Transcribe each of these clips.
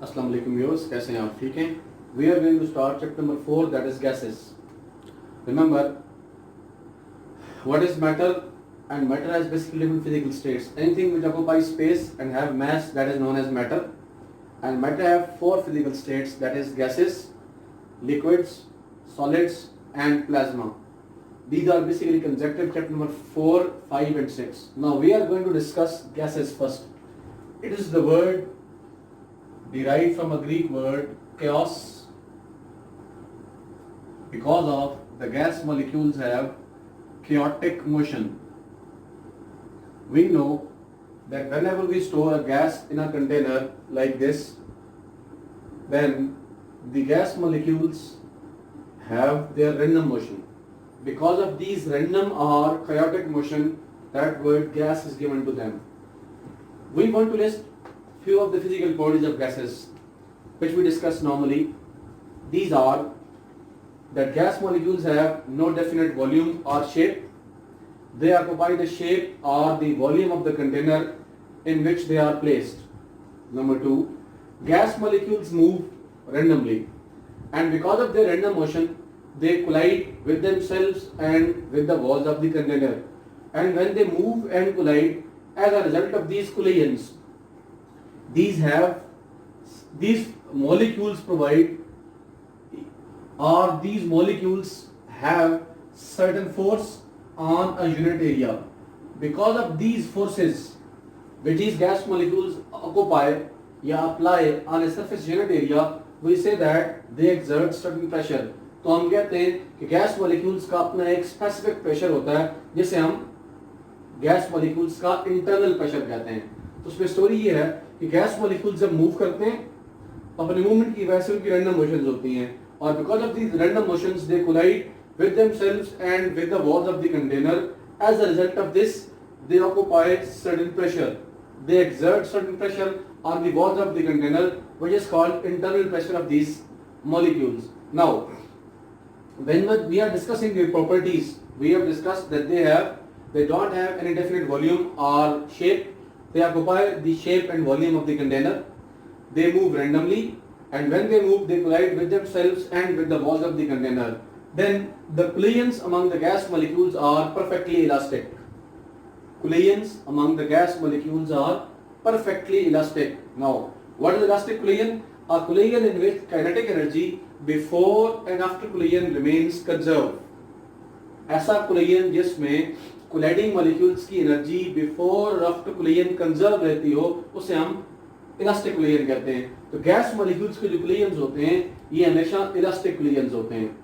अस्सलाम वालेकुम व्यूअर्स, कैसे हैं आप? ठीक हैं? We are going to start chapter number 4, that is gases. Remember what is matter, and matter has basically different physical states. Anything which occupies space and have mass, that is known as matter. And matter have four physical states, that is gases, liquids, solids and plasma. These are basically conjective chapter number 4, 5 and 6. Now we are going to discuss gases first. It is the word derived from a Greek word chaos, because of the gas molecules have chaotic motion. We know that whenever we store a gas in a container like this, then the gas molecules have their random motion. Because of these random or chaotic motion, that word gas is given to them. We want to list few of the physical properties of gases which we discuss normally. These are that gas molecules have no definite volume or shape. They occupy the shape or the volume of the container in which they are placed. Number 2, gas molecules move randomly, and because of their random motion, they collide with themselves and with the walls of the container. And when they move and collide, as a result of these collisions, these molecules provide, or these molecules have certain force on a unit area. Because of these forces which these gas molecules occupy या apply on a surface unit area, we say that they exert certain pressure. तो हम कहते हैं कि gas molecules का अपना एक specific pressure होता है जिसे हम गैस molecules का internal pressure कहते हैं. तो उसमें स्टोरी ये है कि गैस molecules जब मूव करते हैं अपने मूवमेंट की वजह से उनकी रैंडम मोशंस होती हैं, और because of these random motions they collide with themselves and with the walls of the container. As a result of this, they occupy certain pressure. They exert certain pressure on the walls of the container, which is called internal pressure of these molecules. Now, when we are discussing their properties, we have discussed that they don't have any definite volume or shape. They occupy the shape and volume of the container. They move randomly, and when they move, they collide with themselves and with the walls of the container. Then the collisions among the gas molecules are perfectly elastic. Collisions among the gas molecules are perfectly elastic. Now, what is elastic collision? A collision in which kinetic energy before and after collision remains conserved. ऐसा collision जिसमें colliding molecules की energy before और after collision conserve रहती हो, उसे हम elastic collision कहते हैं. तो गैस मॉलिक्यूल्स के जो कोलिजन्स होते हैं ये हमेशा इलास्टिक कोलिजन्स होते हैं.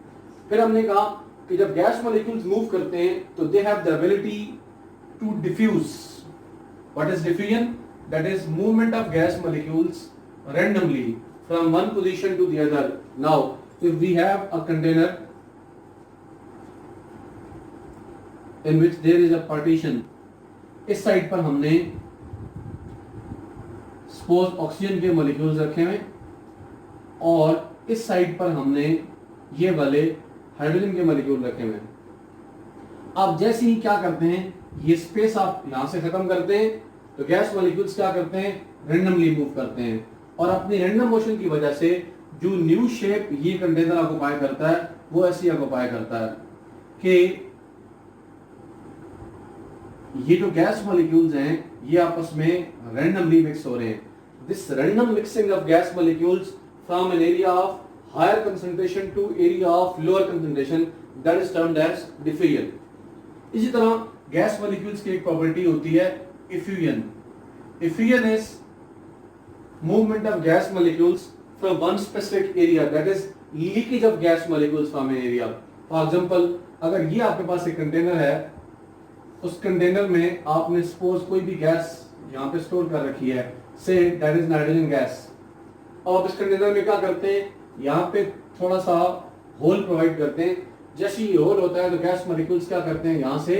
फिर हमने कहा कि जब गैस मॉलिक्यूल्स मूव करते हैं तो they have the ability to diffuse. What is diffusion? That is movement of gas molecules randomly from one position to the other. Now if we have a container in which there is a partition, इस side पर हमने suppose oxygen के molecules रखे हुए और इस side पर हमने ये वाले हाइड्रोजन के मॉलिक्यूल रखे हुए हैं. अब जैसे ही क्या करते हैं, ये स्पेस आप यहां से खत्म करते हैं तो गैस मॉलिक्यूल्स क्या करते हैं, रैंडमली मूव करते हैं, और अपनी रैंडम मोशन की वजह से जो न्यू शेप ये कंटेनर ऑक्युपाई करता है वो ऐसी ऑक्युपाई करता है कि ये जो गैस मॉलिक्यूल्स हैं ये आपस में रैंडमली मिक्स हो रहे हैं. This random mixing of gas molecules from an area of higher concentration to area of lower concentration, that is termed as diffusion. इसी तरह गैस मॉलिक्यूल्स की एक प्रॉपर्टी होती है effusion. Effusion is movement of gas molecules from one specific area, that is leakage of gas molecules from an area. For example, अगर ये आपके पास एक कंटेनर है, उस कंटेनर में आपने सपोज कोई भी गैस यहाँ पे स्टोर कर रखी है, say that is nitrogen gas, और आप इस कंटेनर में क्या करते हैं, यहाँ पे थोड़ा सा होल प्रोवाइड करते हैं. जैसे ही होल होता है तो गैस मॉलिक्यूल्स क्या करते हैं, यहाँ से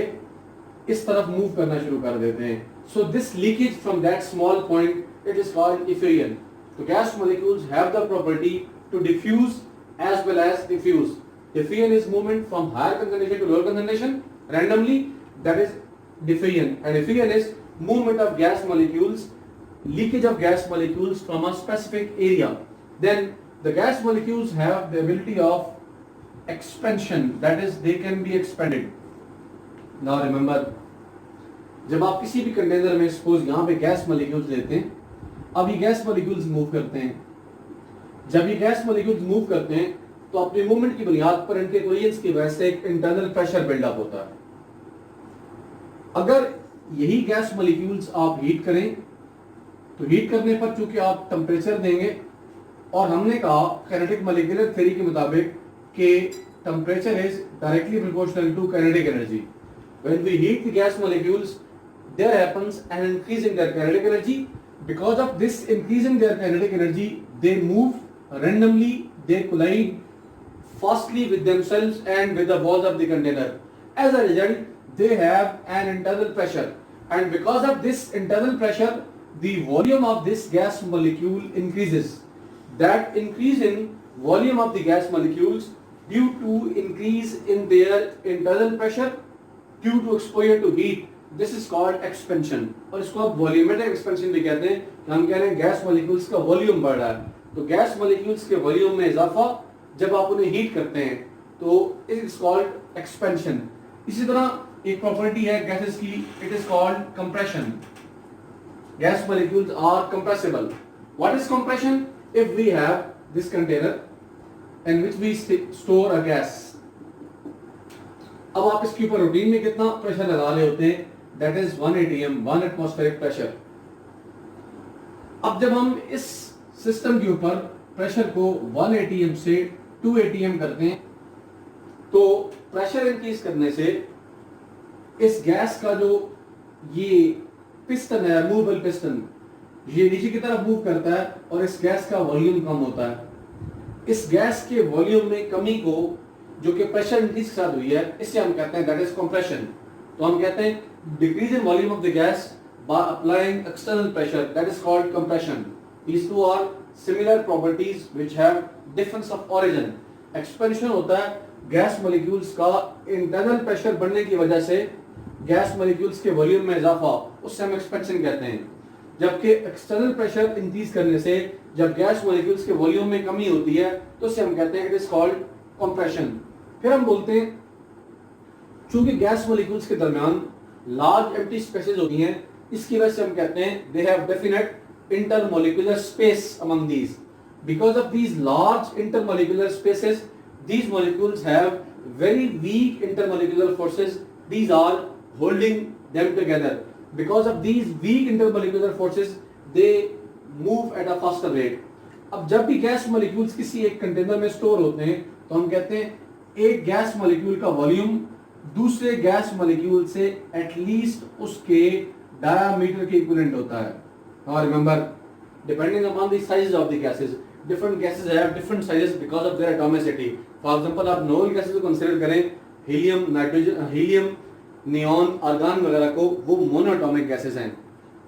इस तरफ मूव करना शुरू कर देते हैं. So this leakage from that small point, it is called effusion. तो gas molecules have the property to diffuse as well as diffuse. Diffusion is movement from higher concentration to lower concentration randomly, that is diffusion. And diffusion is movement of gas molecules leakage of gas molecules from a specific area, then the gas molecules have the ability of expansion, that is they can be expanded. Now remember, जब आप किसी भी container में suppose यहाँ पे gas molecules लेते हैं, अब ये गैस मॉलिक्यूल्स मूव करते हैं, जब ये गैस मॉलिक्यूल्स मूव करते हैं तो अपने मूवमेंट की बुनियाद पर इनके कोलिजन्स की वजह से एक इंटरनल प्रेशर बिल्डअप होता है। अगर यही गैस मॉलिक्यूल्स आप हीट करें तो हीट करने पर चूंकि आप टेम्परेचर देंगे, और हमने कहा काइनेटिक मॉलिक्यूलर थ्योरी के मुताबिक कि temperature is directly proportional to kinetic energy. When we heat the gas molecules there happens an increase in their kinetic energy. Because of this increase in their kinetic energy, they move randomly, they collide fastly with themselves and with the walls of the container. As a result, they have an internal pressure, and because of this internal pressure, the volume of this gas molecule increases. That increase in volume of the gas molecules due to increase in their internal pressure due to exposure to heat, this is called expansion. और इसको आप volumetric expansion भी कहते हैं। हम कह रहे हैं गैस मॉलिक्यूल्स का वॉल्यूम बढ़ रहा है, तो गैस मॉलिक्यूल्स के वॉल्यूम में इजाफा जब आप उन्हें हीट करते हैं तो इट इज कॉल्ड एक्सपेंशन। इसी तरह एक प्रॉपर्टी है गैसेस की, it is called compression. Gas molecules are compressible. What is compression? If we have this container in which we store a gas, अब आप इसके ऊपर रूटीन में कितना प्रेशर लगा रहे होते हैं, that is 1 atm, 1 atmospheric pressure. अब जब हम इस सिस्टम के ऊपर प्रेशर को 1 atm से 2 atm करते हैं तो प्रेशर इंक्रीज करने से इस गैस का जो ये पिस्टन है, मूवेबल पिस्टन, ये नीचे की तरफ मूव करता है और इस गैस का वॉल्यूम कम होता है। इस गैस के वॉल्यूम में कमी को जो कि प्रेशर इंक्रीज के साथ हुई है, इससे हम कहते हैं दैट इज कंप्रेशन। तो हम कहते हैं decrease in volume of the gas by applying external pressure, that is called compression. These two are similar properties which have difference of origin. Expansion होता है गैस मॉलिक्यूल्स का इंटरनल प्रेशर बढ़ने की वजह से गैस मॉलिक्यूल्स के volume में इजाफा, उससे हम एक्सपेंशन कहते हैं। जबकि एक्सटर्नल प्रेशर इंक्रीज करने से जब गैस मॉलिक्यूल्स के वॉल्यूम में कमी होती है तो उससे हम कहते हैं इट इज कॉल्ड कंप्रेशन। फिर हम बोलते हैं चूंकि गैस मॉलिक्यूल्स के दरमियान लार्ज एम्प्टी स्पेसेस होती हैं, इसकी वजह से हम कहते हैं they have definite intermolecular space among these. Because of these large intermolecular spaces, these molecules have very weak intermolecular forces. These are holding them together. Because of these weak intermolecular forces, they move at a faster rate. अब जब भी gas molecules किसी एक container में store होते हैं तो हम कहते हैं एक गैस मॉलिक्यूल का वॉल्यूम दूसरे गैस मॉलिक्यूल से एटलीस्ट उसके डायामीटर के इक्विवेलेंट होता है। और remember, depending upon the size of the gases, different gases have different sizes because of their atomicity. For example, आप नोबल गैसेस को कंसीडर करें, helium, nitrogen, helium, neon, argon वगैरह को, वो मोनोएटॉमिक गैसेस हैं।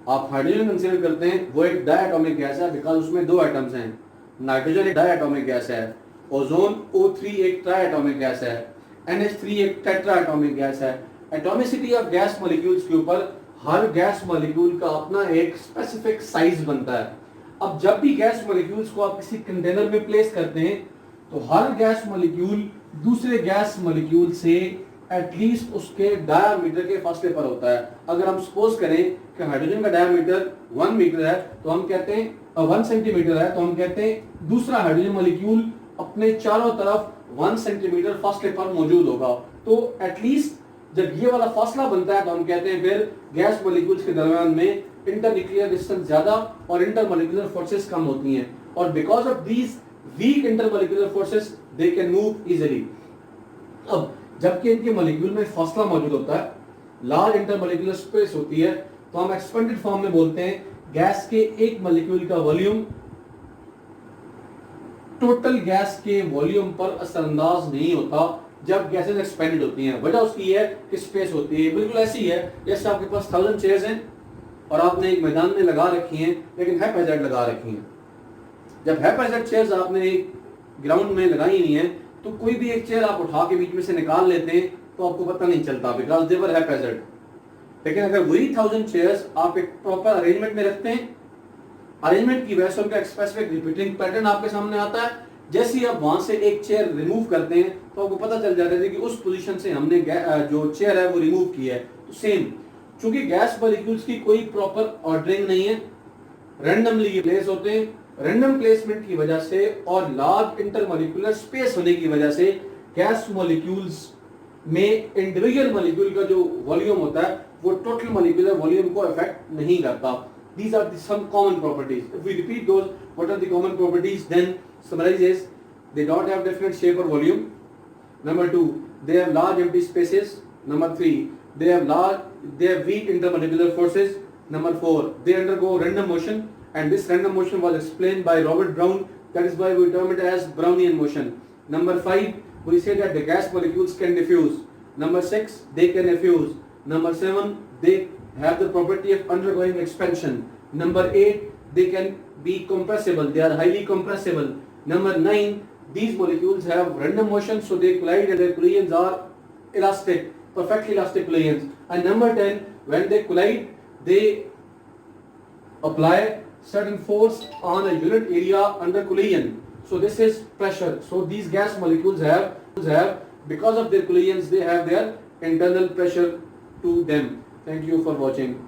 आप हाइड्रोजन कंसीडर करते हैं, वो एक डायटॉमिक गैस है बिकॉज उसमें 2 एटम्स हैं। नाइट्रोजन एक डायटॉमिक गैस है, ओजोन O3 एक ट्राइएटॉमिक गैस है, NH3 एक टेट्राएटॉमिक गैस है। एटॉमिसिटी ऑफ गैस मॉलिक्यूल्स के ऊपर हर गैस मॉलिक्यूल का अपना एक स्पेसिफिक साइज बनता है। अब जब भी गैस मॉलिक्यूल्स को आप किसी कंटेनर में प्लेस करते हैं तो हर गैस मॉलिक्यूल दूसरे गैस मॉलिक्यूल से एटलीस्ट उसके डायामीटर के फासले पर होता है। अगर हम सपोज करें कि हाइड्रोजन का डायामीटर 1 मीटर है तो हम कहते हैं 1 सेंटीमीटर है, तो हम कहते हैं दूसरा हाइड्रोजन मॉलिक्यूल अपने चारों तरफ 1 सेंटीमीटर फासले पर मौजूद होगा। तो एटलीस्ट जब ये वाला फासला बनता है तो हम कहते हैं फिर गैस मॉलिक्यूल्स के दरमियान में इंटरन्यूक्लियर डिस्टेंस ज्यादा और इंटरमॉलिक्यूलर फोर्सेस कम होती हैं, और because of these weak intermolecular forces they can move easily. अब जबकि इनके मॉलिक्यूल में फासला मौजूद होता है, लार्ज इंटरमॉलिक्यूलर स्पेस होती है, तो हम एक्सपेंडेड फॉर्म में बोलते हैं गैस के एक मॉलिक्यूल का वॉल्यूम टोटल गैस के वॉल्यूम पर असरअंदाज नहीं होता जब गैसेस एक्सपेंडेड होती हैं। वजह उसकी है कि स्पेस होती है। बिल्कुल ऐसी है जैसे आपके पास 1000 चेयर्स हैं और आपने एक मैदान में लगा रखी हैं लेकिन हैपहैज़र्ड लगा रखी हैं। जब हैपहैज़र्ड चेयर्स आपने एक ग्राउंड में लगाई नहीं है तो कोई भी एक चेयर आप उठा के बीच में से निकाल लेते हैं तो आपको पता नहीं चलता बिकॉज दे वर हैपहैज़र्ड। लेकिन अगर वही 1000 चेयर्स आप एक प्रॉपर अरेंजमेंट में रखते हैं अरेंजमेंट की वजह से उनका स्पेसिफिक रिपीटिंग पैटर्न आपके सामने आता है। जैसे ही आप वहां से एक चेयर रिमूव करते हैं तो आपको पता चल जाता है कि उस पोजीशन से हमने जो चेयर है वो रिमूव की है। तो सेम, चूंकि गैस मॉलिक्यूल्स की कोई प्रॉपर ऑर्डरिंग नहीं है, रैंडमली प्लेस होते हैं, रैंडम प्लेसमेंट की वजह से और लार्ज इंटरमॉलिक्यूलर स्पेस होने की वजह से गैस मॉलिक्यूल्स में इंडिविजुअल मॉलिक्यूल का जो वॉल्यूम होता है वो टोटल मॉलिक्यूलर वॉल्यूम को अफेक्ट नहीं करता। These are some common properties. If we repeat those, what are the common properties? Then summarizes, they don't have definite shape or volume. Number 2, they have large empty spaces. Number 3, they have weak intermolecular forces. Number 4, they undergo random motion, and this random motion was explained by Robert Brown. That is why we term it as Brownian motion. Number 5, we say that the gas molecules can diffuse. Number 6, they can effuse. Number 7, they have the property of undergoing expansion. Number 8, they can be compressible. They are highly compressible. Number 9, these molecules have random motion, so they collide and their collisions are elastic, perfectly elastic collisions. And number 10, when they collide, they apply certain force on a unit area under collision. So this is pressure. So these gas molecules have because of their collisions, they have their internal pressure to them. Thank you for watching.